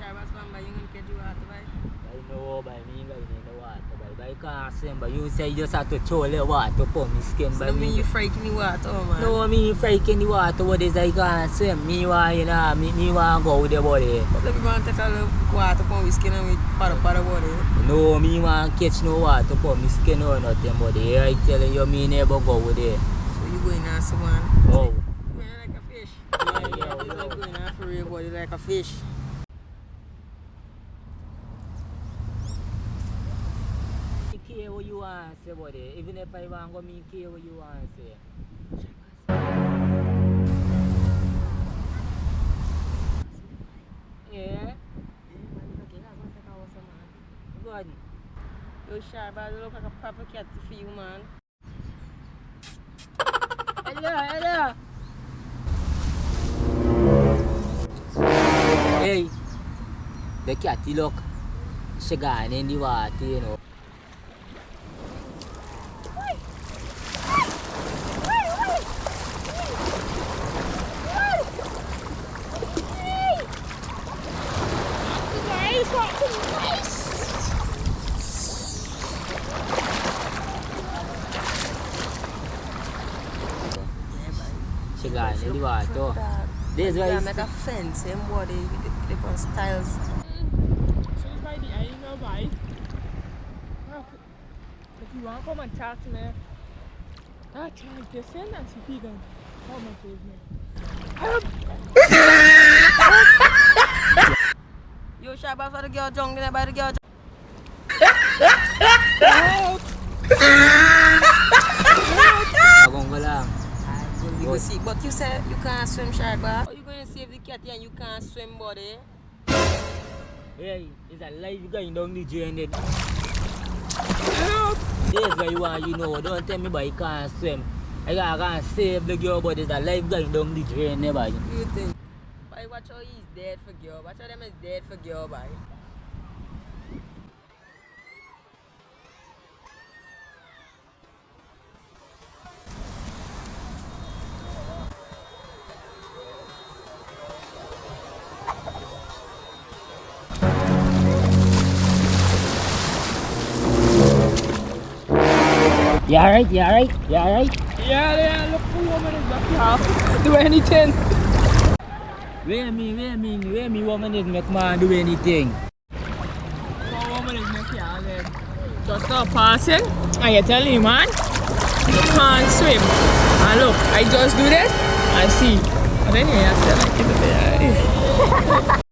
shortboss man, but you gonna catch you water, boy. I know, but me going in the water, but I can't swim. But you say you just have to throw a little water upon my skin. So But that mean you freaking the water, oh, man. no, me freaking the water. What is I can't swim? Me want, you know, me want go with the body. But let me go and take a little water upon my skin and we paddle body. No, me want catch no water upon my skin or nothing, buddy. I telling you, me never go with it. So you going on some man? Oh. You going like a fish? Yeah, this is going on for real, body like a fish. Care what you want to say, buddy. Even if I want to go, me care what you want to say. Yeah? Good. Yo, shortboss, you look like a proper cat for you, man. Hello. Hey, the cat, look, she gone in the water, you know. She gone in the water. This is why you make a fence, same body with the different styles. So it's by the eye, you know, by. If you want to come and talk to me, I'll try to send and see if you can come and save me. Yo, shortboss, for the girl drunk, then by the girl drunk. Agong ka lang. You go see, but you said you can't swim, shortboss. How you going to save the cat and you can't swim, buddy? Hey, it's a life going down the drain. This is where you want, you know. Don't tell me but you can't swim. I can't save the girl, but it's a life going down the drain, boy. You think? Boy, watch how he's dead for girl. Watch how them is dead for girl, boy. You alright? Yeah, look who woman is back here. Do anything. Where me woman is make man do anything. No woman is back here then. Just stop passing and you tell him, man, you can't swim. And look, I just do this and see. And then you have to like it there.